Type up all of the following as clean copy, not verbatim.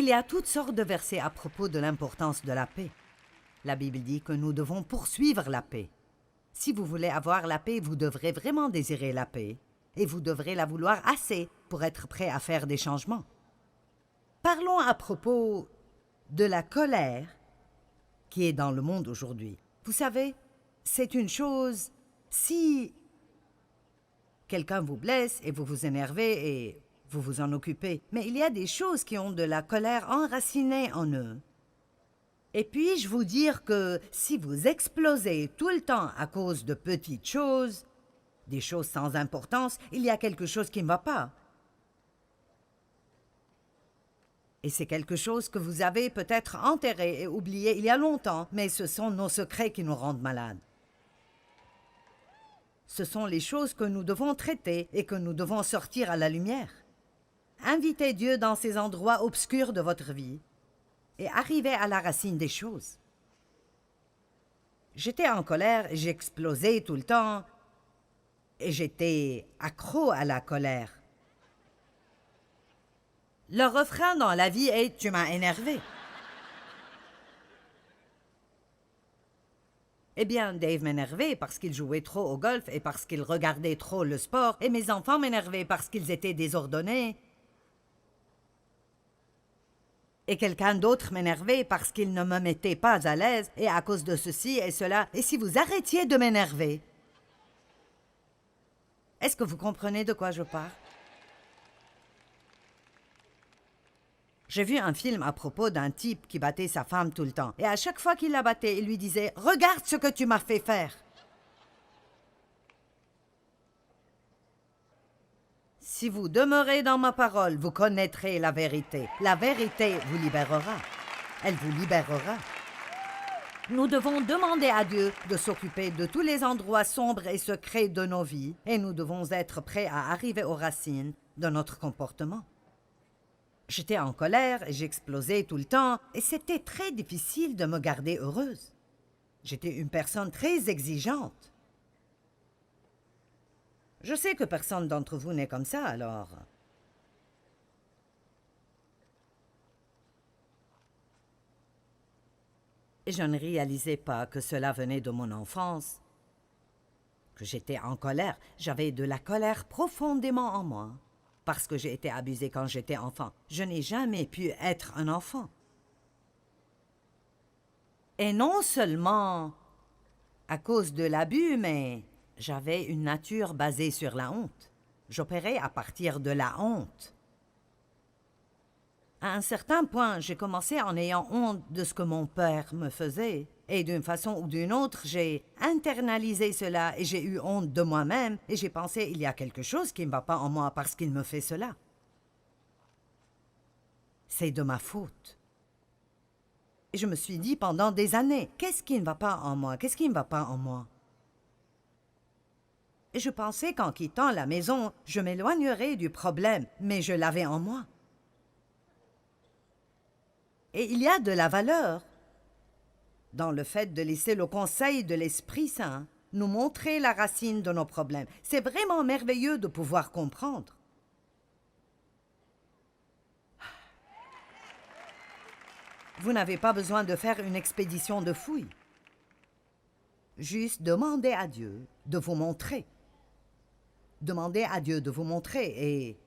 Il y a toutes sortes de versets à propos de l'importance de la paix. La Bible dit que nous devons poursuivre la paix. Si vous voulez avoir la paix, vous devrez vraiment désirer la paix, et vous devrez la vouloir assez pour être prêt à faire des changements. Parlons à propos de la colère qui est dans le monde aujourd'hui. Vous savez, c'est une chose, si quelqu'un vous blesse et vous vous énervez et vous vous en occupez, mais il y a des choses qui ont de la colère enracinée en eux. Et puis-je vous dire que si vous explosez tout le temps à cause de petites choses, des choses sans importance, il y a quelque chose qui ne va pas. Et c'est quelque chose que vous avez peut-être enterré et oublié il y a longtemps, mais ce sont nos secrets qui nous rendent malades. Ce sont les choses que nous devons traiter et que nous devons sortir à la lumière. Invitez Dieu dans ces endroits obscurs de votre vie et arrivez à la racine des choses. J'étais en colère, j'explosais tout le temps et j'étais accro à la colère. Le refrain dans la vie est « Tu m'as énervé ». Eh bien, Dave m'énervait parce qu'il jouait trop au golf et parce qu'il regardait trop le sport, et mes enfants m'énervaient parce qu'ils étaient désordonnés. Et quelqu'un d'autre m'énervait parce qu'il ne me mettait pas à l'aise, et à cause de ceci et cela. Et si vous arrêtiez de m'énerver, est-ce que vous comprenez de quoi je parle? J'ai vu un film à propos d'un type qui battait sa femme tout le temps. Et à chaque fois qu'il la battait, il lui disait « Regarde ce que tu m'as fait faire !» Si vous demeurez dans ma parole, vous connaîtrez la vérité. La vérité vous libérera. Elle vous libérera. Nous devons demander à Dieu de s'occuper de tous les endroits sombres et secrets de nos vies, et nous devons être prêts à arriver aux racines de notre comportement. J'étais en colère et j'explosais tout le temps, et c'était très difficile de me garder heureuse. J'étais une personne très exigeante. Je sais que personne d'entre vous n'est comme ça, alors. Et je ne réalisais pas que cela venait de mon enfance, que j'étais en colère. J'avais de la colère profondément en moi. Parce que j'ai été abusée quand j'étais enfant. Je n'ai jamais pu être un enfant. Et non seulement à cause de l'abus, mais j'avais une nature basée sur la honte. J'opérais à partir de la honte. À un certain point, j'ai commencé en ayant honte de ce que mon père me faisait. Et d'une façon ou d'une autre, j'ai internalisé cela et j'ai eu honte de moi-même et j'ai pensé il y a quelque chose qui ne va pas en moi parce qu'il me fait cela. C'est de ma faute. Et je me suis dit pendant des années, qu'est-ce qui ne va pas en moi? Qu'est-ce qui ne va pas en moi? Et je pensais qu'en quittant la maison, je m'éloignerais du problème, mais je l'avais en moi. Et il y a de la valeur dans le fait de laisser le conseil de l'Esprit Saint nous montrer la racine de nos problèmes. C'est vraiment merveilleux de pouvoir comprendre. Vous n'avez pas besoin de faire une expédition de fouilles. Juste demandez à Dieu de vous montrer. Demandez à Dieu de vous montrer. Et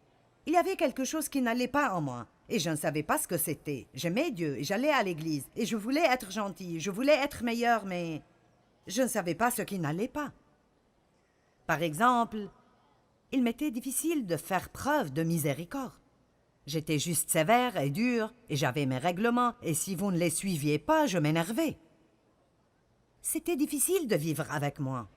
il y avait quelque chose qui n'allait pas en moi. Et je ne savais pas ce que c'était. J'aimais Dieu et j'allais à l'église. Et je voulais être gentille, je voulais être meilleure, mais je ne savais pas ce qui n'allait pas. Par exemple, il m'était difficile de faire preuve de miséricorde. J'étais juste sévère et dure, et j'avais mes règlements, et si vous ne les suiviez pas, je m'énervais. C'était difficile de vivre avec moi.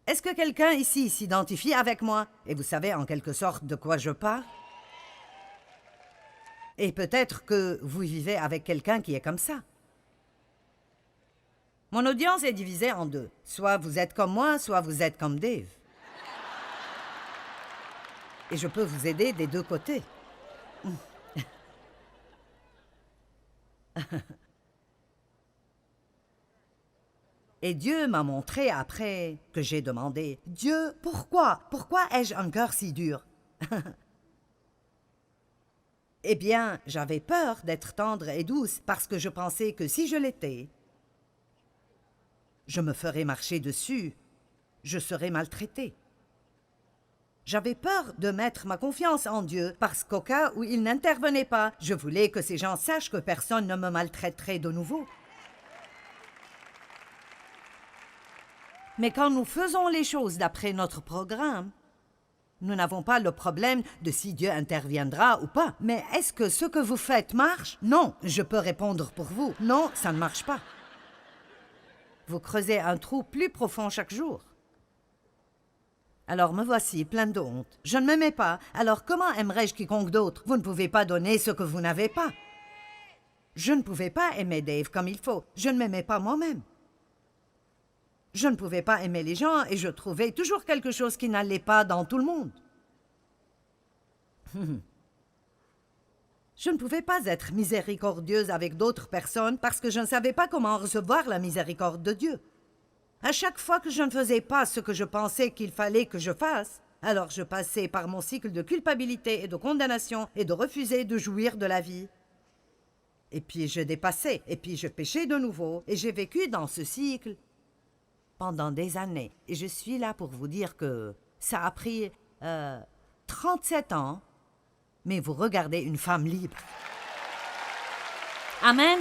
Est-ce que quelqu'un ici s'identifie avec moi? Et vous savez en quelque sorte de quoi je parle? Et peut-être que vous vivez avec quelqu'un qui est comme ça. Mon audience est divisée en deux. Soit vous êtes comme moi, soit vous êtes comme Dave. Et je peux vous aider des deux côtés. Et Dieu m'a montré après que j'ai demandé « Dieu, pourquoi? Pourquoi ai-je un cœur si dur? » Eh bien, j'avais peur d'être tendre et douce parce que je pensais que si je l'étais, je me ferais marcher dessus, je serais maltraitée. J'avais peur de mettre ma confiance en Dieu parce qu'au cas où il n'intervenait pas, je voulais que ces gens sachent que personne ne me maltraiterait de nouveau. Mais quand nous faisons les choses d'après notre programme, nous n'avons pas le problème de si Dieu interviendra ou pas. Mais est-ce que ce que vous faites marche? Non, je peux répondre pour vous. Non, ça ne marche pas. Vous creusez un trou plus profond chaque jour. Alors me voici, plein de honte. Je ne m'aimais pas, alors comment aimerais-je quiconque d'autre? Vous ne pouvez pas donner ce que vous n'avez pas. Je ne pouvais pas aimer Dave comme il faut. Je ne m'aimais pas moi-même. Je ne pouvais pas aimer les gens et je trouvais toujours quelque chose qui n'allait pas dans tout le monde. Je ne pouvais pas être miséricordieuse avec d'autres personnes parce que je ne savais pas comment recevoir la miséricorde de Dieu. À chaque fois que je ne faisais pas ce que je pensais qu'il fallait que je fasse, alors je passais par mon cycle de culpabilité et de condamnation et de refuser de jouir de la vie. Et puis je dépassais, et puis je péchais de nouveau, et j'ai vécu dans ce cycle pendant des années. Et je suis là pour vous dire que ça a pris 37 ans, mais vous regardez une femme libre. Amen.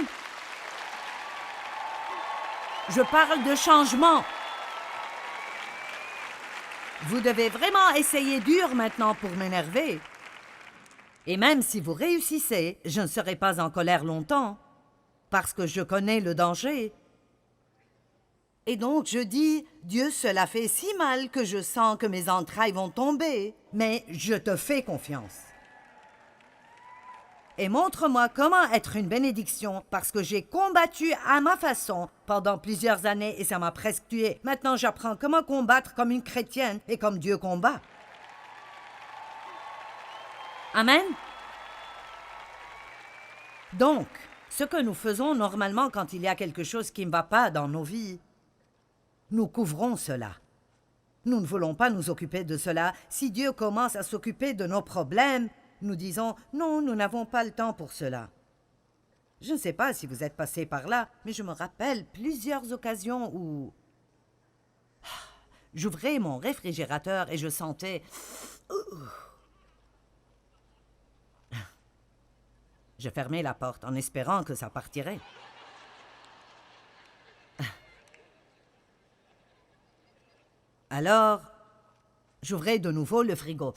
Je parle de changement. Vous devez vraiment essayer dur maintenant pour m'énerver. Et même si vous réussissez, je ne serai pas en colère longtemps, parce que je connais le danger. Et donc je dis, Dieu, cela fait si mal que je sens que mes entrailles vont tomber, mais je te fais confiance. Et montre-moi comment être une bénédiction, parce que j'ai combattu à ma façon pendant plusieurs années et ça m'a presque tué. Maintenant, j'apprends comment combattre comme une chrétienne et comme Dieu combat. Amen. Donc, ce que nous faisons normalement quand il y a quelque chose qui ne va pas dans nos vies, nous couvrons cela. Nous ne voulons pas nous occuper de cela. Si Dieu commence à s'occuper de nos problèmes, nous disons « Non, nous n'avons pas le temps pour cela ». Je ne sais pas si vous êtes passé par là, mais je me rappelle plusieurs occasions où j'ouvrais mon réfrigérateur et je sentais... Je fermais la porte en espérant que ça partirait. Alors, j'ouvrais de nouveau le frigo.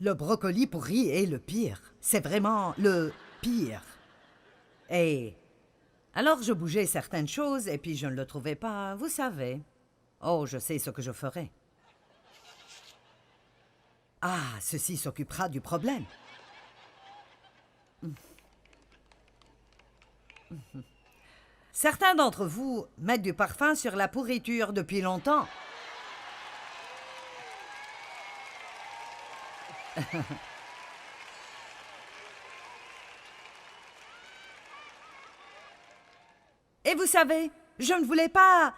Le brocoli pourri est le pire. C'est vraiment le pire. Et alors je bougeais certaines choses et puis je ne le trouvais pas, vous savez. Oh, je sais ce que je ferai. Ah, ceci s'occupera du problème. Certains d'entre vous mettent du parfum sur la pourriture depuis longtemps. Et vous savez, je ne voulais pas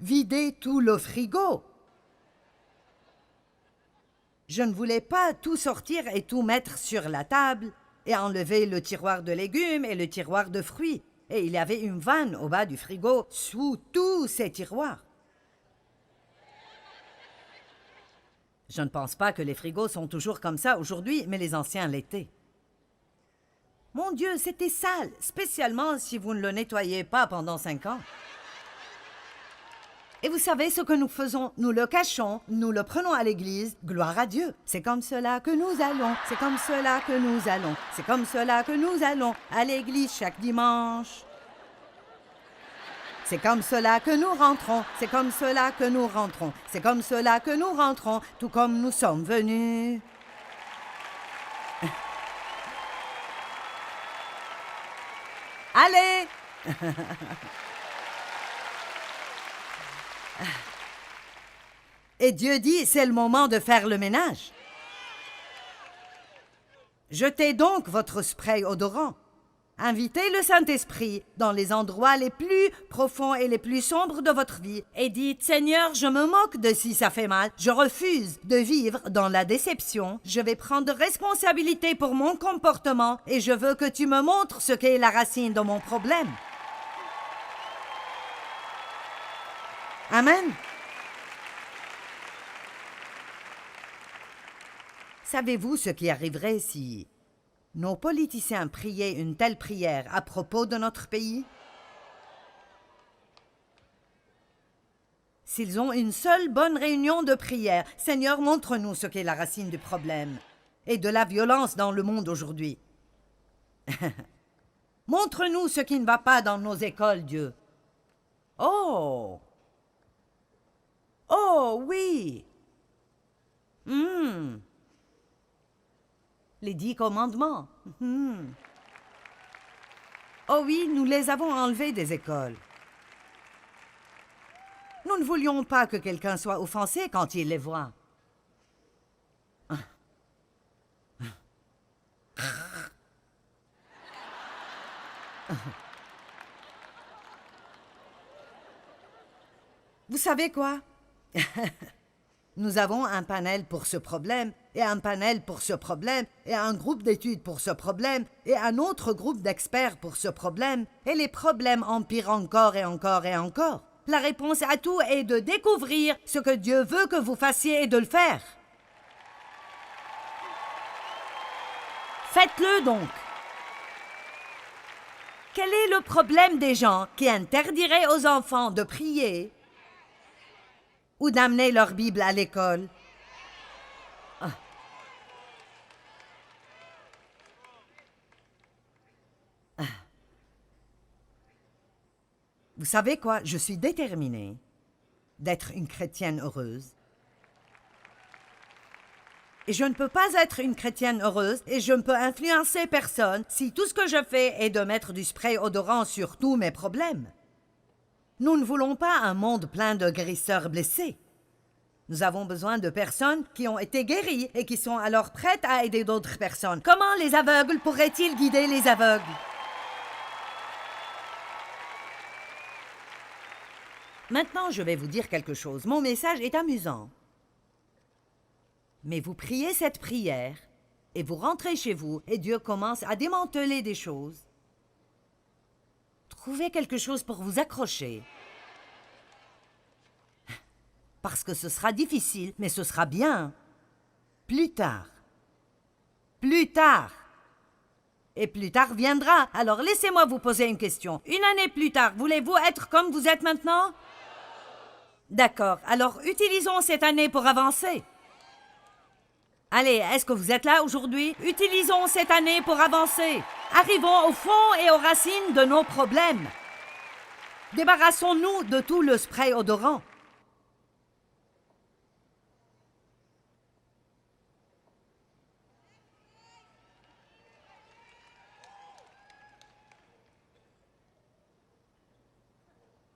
vider tout le frigo. Je ne voulais pas tout sortir et tout mettre sur la table et enlever le tiroir de légumes et le tiroir de fruits. Et il y avait une vanne au bas du frigo sous tous ces tiroirs. Je ne pense pas que les frigos sont toujours comme ça aujourd'hui, mais les anciens l'étaient. Mon Dieu, c'était sale, spécialement si vous ne le nettoyez pas pendant 5 ans. Et vous savez ce que nous faisons? Nous le cachons, nous le prenons à l'église. Gloire à Dieu. C'est comme cela que nous allons, c'est comme cela que nous allons, c'est comme cela que nous allons à l'église chaque dimanche. C'est comme cela que nous rentrons, c'est comme cela que nous rentrons, c'est comme cela que nous rentrons, tout comme nous sommes venus. Allez! Et Dieu dit, c'est le moment de faire le ménage. Jetez donc votre spray odorant. Invitez le Saint-Esprit dans les endroits les plus profonds et les plus sombres de votre vie et dites « Seigneur, je me moque de si ça fait mal. Je refuse de vivre dans la déception. Je vais prendre responsabilité pour mon comportement et je veux que tu me montres ce qu'est la racine de mon problème. » Amen. Savez-vous ce qui arriverait si nos politiciens priaient une telle prière à propos de notre pays? S'ils ont une seule bonne réunion de prière, « Seigneur, montre-nous ce qu'est la racine du problème et de la violence dans le monde aujourd'hui. » Montre-nous ce qui ne va pas dans nos écoles, Dieu. Oh! Oh, oui! Les 10 commandements. Oh oui, nous les avons enlevés des écoles. Nous ne voulions pas que quelqu'un soit offensé quand il les voit. Vous savez quoi? Nous avons un panel pour ce problème, et un panel pour ce problème, et un groupe d'études pour ce problème, et un autre groupe d'experts pour ce problème, et les problèmes empirent encore et encore et encore. La réponse à tout est de découvrir ce que Dieu veut que vous fassiez et de le faire. Faites-le donc. Quel est le problème des gens qui interdiraient aux enfants de prier ou d'amener leur Bible à l'école? Vous savez quoi? Je suis déterminée d'être une chrétienne heureuse. Et je ne peux pas être une chrétienne heureuse et je ne peux influencer personne si tout ce que je fais est de mettre du spray odorant sur tous mes problèmes. Nous ne voulons pas un monde plein de guérisseurs blessés. Nous avons besoin de personnes qui ont été guéries et qui sont alors prêtes à aider d'autres personnes. Comment les aveugles pourraient-ils guider les aveugles? Maintenant, je vais vous dire quelque chose. Mon message est amusant. Mais vous priez cette prière et vous rentrez chez vous et Dieu commence à démanteler des choses. Trouvez quelque chose pour vous accrocher. Parce que ce sera difficile, mais ce sera bien. Plus tard. Plus tard. Et plus tard viendra. Alors laissez-moi vous poser une question. Une année plus tard, voulez-vous être comme vous êtes maintenant? D'accord. Alors utilisons cette année pour avancer. Allez, est-ce que vous êtes là aujourd'hui? Utilisons cette année pour avancer. Arrivons au fond et aux racines de nos problèmes. Débarrassons-nous de tout le spray odorant.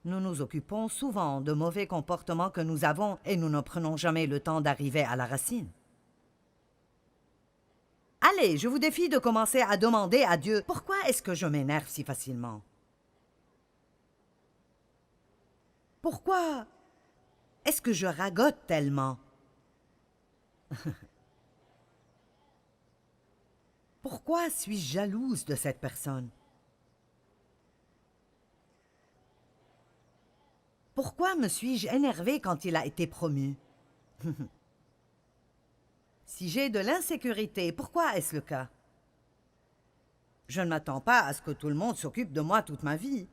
Nous nous occupons souvent de mauvais comportements que nous avons et nous ne prenons jamais le temps d'arriver à la racine. Allez, je vous défie de commencer à demander à Dieu « Pourquoi est-ce que je m'énerve si facilement? Pourquoi est-ce que je ragote tellement? Pourquoi suis-je jalouse de cette personne? Pourquoi me suis-je énervée quand il a été promu? Si j'ai de l'insécurité, pourquoi est-ce le cas? Je ne m'attends pas à ce que tout le monde s'occupe de moi toute ma vie.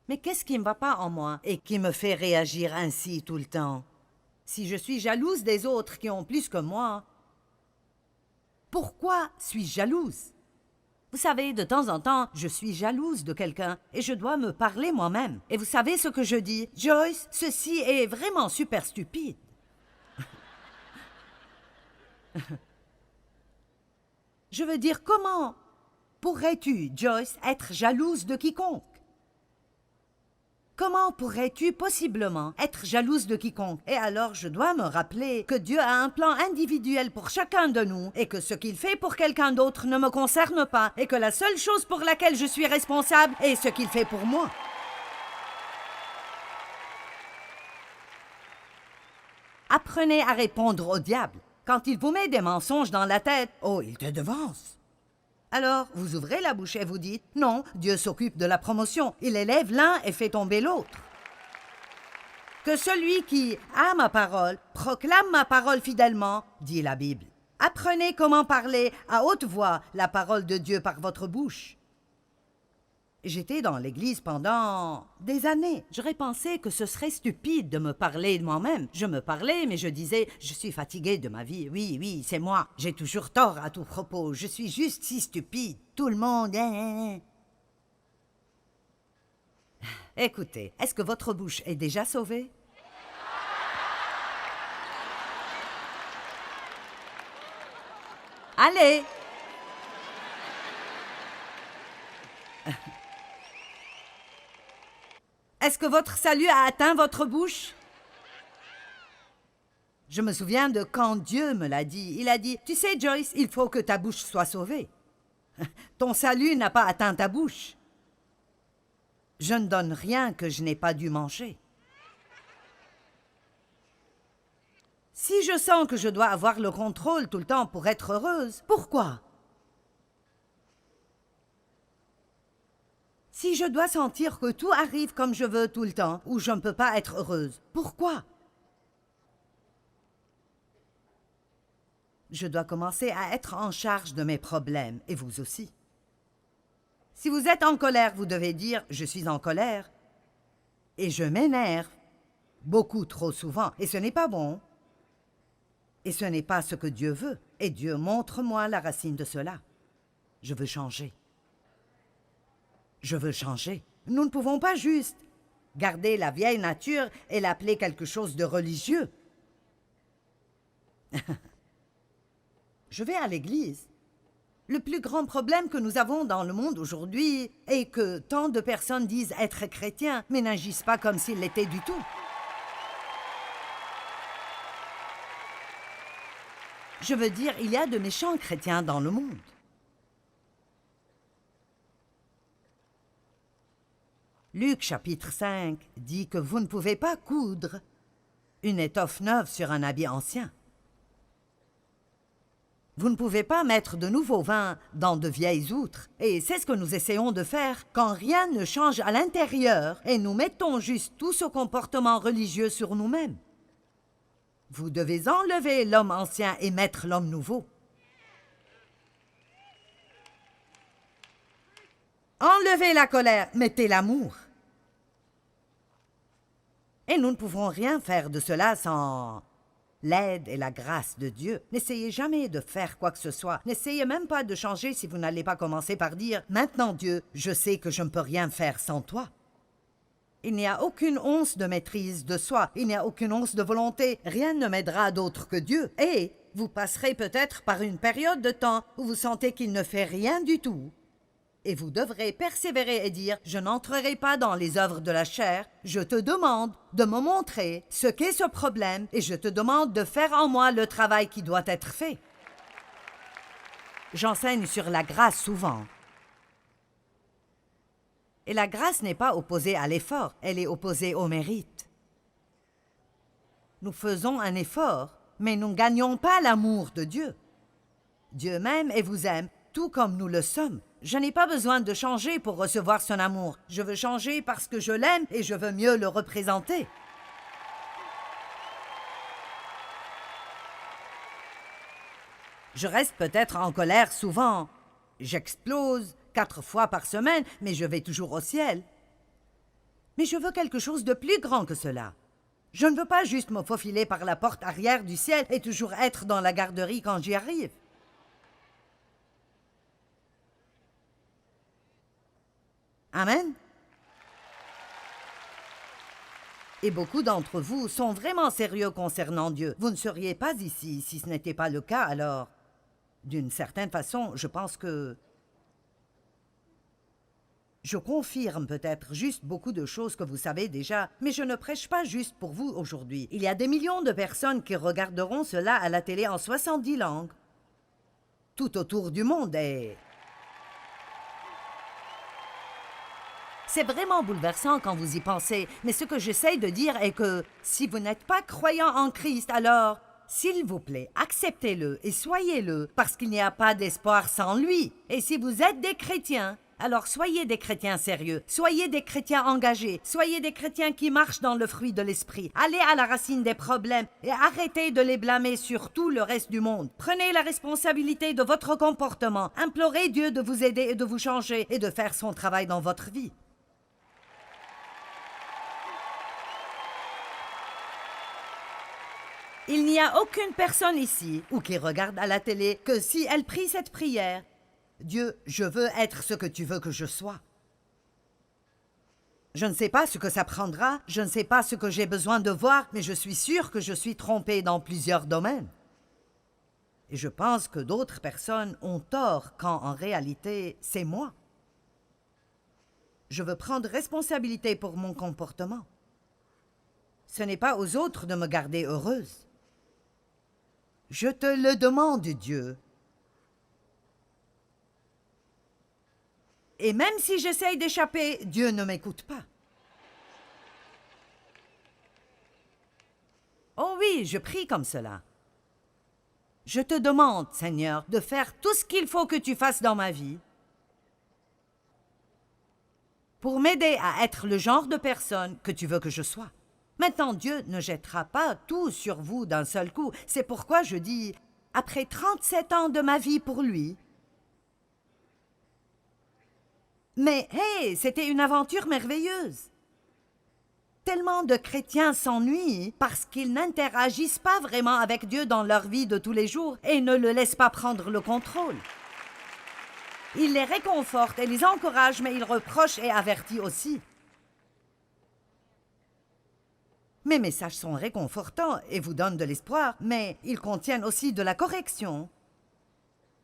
Mais qu'est-ce qui ne va pas en moi et qui me fait réagir ainsi tout le temps? Si je suis jalouse des autres qui ont plus que moi, pourquoi suis-je jalouse? Vous savez, de temps en temps, je suis jalouse de quelqu'un et je dois me parler moi-même. Et vous savez ce que je dis? Joyce, ceci est vraiment super stupide. Je veux dire, comment pourrais-tu, Joyce, être jalouse de quiconque? Comment pourrais-tu possiblement être jalouse de quiconque? Et alors je dois me rappeler que Dieu a un plan individuel pour chacun de nous et que ce qu'il fait pour quelqu'un d'autre ne me concerne pas et que la seule chose pour laquelle je suis responsable est ce qu'il fait pour moi. Apprenez à répondre au diable. Quand il vous met des mensonges dans la tête, oh, il te devance. Alors, vous ouvrez la bouche et vous dites, non, Dieu s'occupe de la promotion. Il élève l'un et fait tomber l'autre. Que celui qui a ma parole proclame ma parole fidèlement, dit la Bible. Apprenez comment parler à haute voix la parole de Dieu par votre bouche. J'étais dans l'église pendant des années. J'aurais pensé que ce serait stupide de me parler de moi-même. Je me parlais, mais je disais, je suis fatiguée de ma vie. Oui, c'est moi. J'ai toujours tort à tout propos. Je suis juste si stupide. Tout le monde... Écoutez, est-ce que votre bouche est déjà sauvée? Allez! Est-ce que votre salut a atteint votre bouche? Je me souviens de quand Dieu me l'a dit. Il a dit, tu sais Joyce, il faut que ta bouche soit sauvée. Ton salut n'a pas atteint ta bouche. Je ne donne rien que je n'ai pas dû manger. Si je sens que je dois avoir le contrôle tout le temps pour être heureuse, pourquoi? Si je dois sentir que tout arrive comme je veux tout le temps, ou je ne peux pas être heureuse, pourquoi? Je dois commencer à être en charge de mes problèmes, et vous aussi. Si vous êtes en colère, vous devez dire « je suis en colère » et « je m'énerve » beaucoup trop souvent, et ce n'est pas bon. Et ce n'est pas ce que Dieu veut, et Dieu montre-moi la racine de cela. Je veux changer. Je veux changer. Nous ne pouvons pas juste garder la vieille nature et l'appeler quelque chose de religieux. Je vais à l'église. Le plus grand problème que nous avons dans le monde aujourd'hui est que tant de personnes disent être chrétiens, mais n'agissent pas comme s'ils l'étaient du tout. Je veux dire, il y a de méchants chrétiens dans le monde. Luc chapitre 5 dit que vous ne pouvez pas coudre une étoffe neuve sur un habit ancien. Vous ne pouvez pas mettre de nouveau vin dans de vieilles outres. Et c'est ce que nous essayons de faire quand rien ne change à l'intérieur et nous mettons juste tout ce comportement religieux sur nous-mêmes. Vous devez enlever l'homme ancien et mettre l'homme nouveau. Enlevez la colère, mettez l'amour. Et nous ne pouvons rien faire de cela sans l'aide et la grâce de Dieu. N'essayez jamais de faire quoi que ce soit. N'essayez même pas de changer si vous n'allez pas commencer par dire « Maintenant Dieu, je sais que je ne peux rien faire sans toi. » Il n'y a aucune once de maîtrise de soi, il n'y a aucune once de volonté, rien ne m'aidera d'autre que Dieu. Et vous passerez peut-être par une période de temps où vous sentez qu'il ne fait rien du tout. Et vous devrez persévérer et dire « Je n'entrerai pas dans les œuvres de la chair, je te demande de me montrer ce qu'est ce problème et je te demande de faire en moi le travail qui doit être fait. » J'enseigne sur la grâce souvent. Et la grâce n'est pas opposée à l'effort, elle est opposée au mérite. Nous faisons un effort, mais nous ne gagnons pas l'amour de Dieu. Dieu m'aime et vous aime, tout comme nous le sommes. Je n'ai pas besoin de changer pour recevoir son amour. Je veux changer parce que je l'aime et je veux mieux le représenter. Je reste peut-être en colère souvent. J'explose 4 fois par semaine, mais je vais toujours au ciel. Mais je veux quelque chose de plus grand que cela. Je ne veux pas juste me faufiler par la porte arrière du ciel et toujours être dans la garderie quand j'y arrive. Amen. Et beaucoup d'entre vous sont vraiment sérieux concernant Dieu. Vous ne seriez pas ici si ce n'était pas le cas, alors, d'une certaine façon, je pense que Je confirme peut-être juste beaucoup de choses que vous savez déjà, mais je ne prêche pas juste pour vous aujourd'hui. Il y a des millions de personnes qui regarderont cela à la télé en 70 langues, tout autour du monde, et c'est vraiment bouleversant quand vous y pensez, mais ce que j'essaye de dire est que si vous n'êtes pas croyant en Christ, alors, s'il vous plaît, acceptez-le et soyez-le, parce qu'il n'y a pas d'espoir sans lui. Et si vous êtes des chrétiens, alors soyez des chrétiens sérieux, soyez des chrétiens engagés, soyez des chrétiens qui marchent dans le fruit de l'esprit. Allez à la racine des problèmes et arrêtez de les blâmer sur tout le reste du monde. Prenez la responsabilité de votre comportement, implorez Dieu de vous aider et de vous changer et de faire son travail dans votre vie. Il n'y a aucune personne ici ou qui regarde à la télé que si elle prie cette prière, Dieu, je veux être ce que tu veux que je sois. Je ne sais pas ce que ça prendra, je ne sais pas ce que j'ai besoin de voir, mais je suis sûre que je suis trompée dans plusieurs domaines. Et je pense que d'autres personnes ont tort quand en réalité, c'est moi. Je veux prendre responsabilité pour mon comportement. Ce n'est pas aux autres de me garder heureuse. Je te le demande, Dieu. Et même si j'essaye d'échapper, Dieu ne m'écoute pas. Oh oui, je prie comme cela. Je te demande, Seigneur, de faire tout ce qu'il faut que tu fasses dans ma vie pour m'aider à être le genre de personne que tu veux que je sois. Maintenant, Dieu ne jettera pas tout sur vous d'un seul coup. C'est pourquoi je dis, après 37 ans de ma vie pour lui, mais hey, c'était une aventure merveilleuse. Tellement de chrétiens s'ennuient parce qu'ils n'interagissent pas vraiment avec Dieu dans leur vie de tous les jours et ne le laissent pas prendre le contrôle. Il les réconforte et les encourage, mais il reproche et avertit aussi. Mes messages sont réconfortants et vous donnent de l'espoir, mais ils contiennent aussi de la correction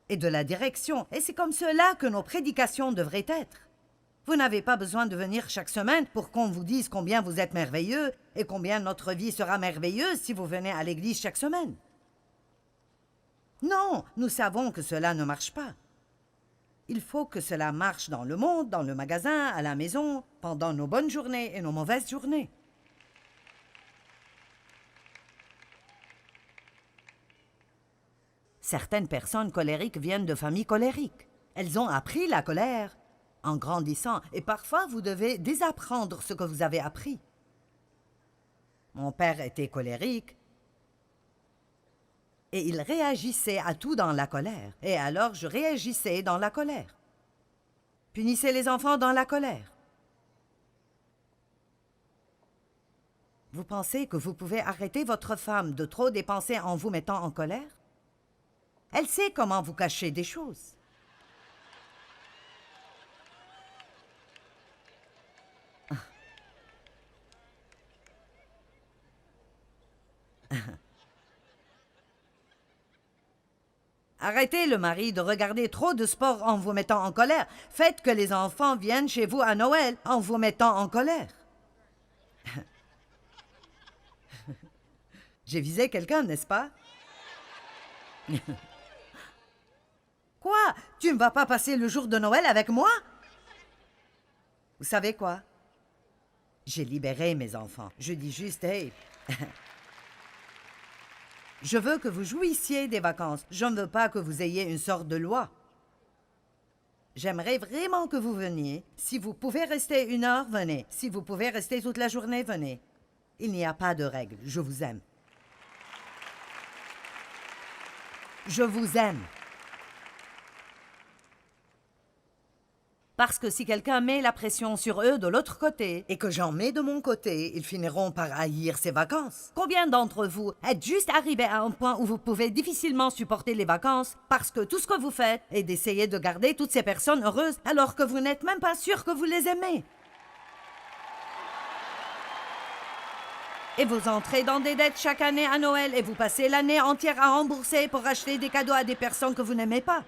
et de la direction. Et c'est comme cela que nos prédications devraient être. Vous n'avez pas besoin de venir chaque semaine pour qu'on vous dise combien vous êtes merveilleux et combien notre vie sera merveilleuse si vous venez à l'église chaque semaine. Non, nous savons que cela ne marche pas. Il faut que cela marche dans le monde, dans le magasin, à la maison, pendant nos bonnes journées et nos mauvaises journées. Certaines personnes colériques viennent de familles colériques. Elles ont appris la colère en grandissant, et parfois vous devez désapprendre ce que vous avez appris. Mon père était colérique, et il réagissait à tout dans la colère, et alors je réagissais dans la colère. Punissez les enfants dans la colère. Vous pensez que vous pouvez arrêter votre femme de trop dépenser en vous mettant en colère? Elle sait comment vous cacher des choses. Arrêtez, le mari, de regarder trop de sport en vous mettant en colère. Faites que les enfants viennent chez vous à Noël en vous mettant en colère. J'ai visé quelqu'un, n'est-ce pas? Quoi? Tu ne vas pas passer le jour de Noël avec moi? Vous savez quoi? J'ai libéré mes enfants. Je dis juste, hey, je veux que vous jouissiez des vacances. Je ne veux pas que vous ayez une sorte de loi. J'aimerais vraiment que vous veniez. Si vous pouvez rester 1 heure, venez. Si vous pouvez rester toute la journée, venez. Il n'y a pas de règle. Je vous aime. Je vous aime. Parce que si quelqu'un met la pression sur eux de l'autre côté et que j'en mets de mon côté, ils finiront par haïr ces vacances. Combien d'entre vous êtes juste arrivés à un point où vous pouvez difficilement supporter les vacances parce que tout ce que vous faites est d'essayer de garder toutes ces personnes heureuses alors que vous n'êtes même pas sûr que vous les aimez? Et vous entrez dans des dettes chaque année à Noël et vous passez l'année entière à rembourser pour acheter des cadeaux à des personnes que vous n'aimez pas.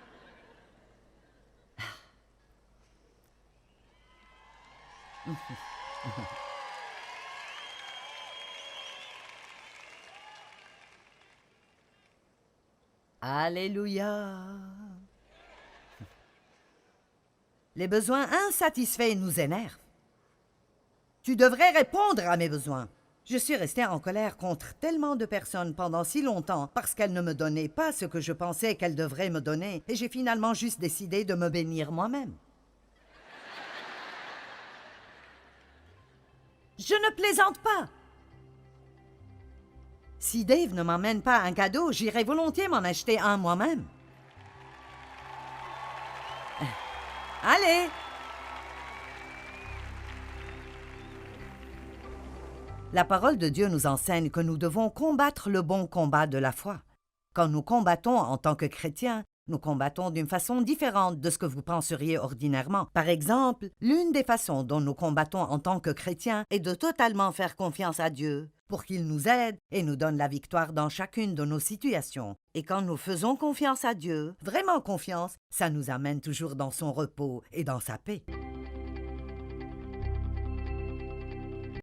Alléluia. Les besoins insatisfaits nous énervent. Tu devrais répondre à mes besoins. Je suis restée en colère contre tellement de personnes pendant si longtemps parce qu'elles ne me donnaient pas ce que je pensais qu'elles devraient me donner et j'ai finalement juste décidé de me bénir moi-même. Je ne plaisante pas. Si Dave ne m'emmène pas un cadeau, j'irai volontiers m'en acheter un moi-même. Allez! La parole de Dieu nous enseigne que nous devons combattre le bon combat de la foi. Quand nous combattons en tant que chrétiens, nous combattons d'une façon différente de ce que vous penseriez ordinairement. Par exemple, l'une des façons dont nous combattons en tant que chrétiens est de totalement faire confiance à Dieu pour qu'il nous aide et nous donne la victoire dans chacune de nos situations. Et quand nous faisons confiance à Dieu, vraiment confiance, ça nous amène toujours dans son repos et dans sa paix.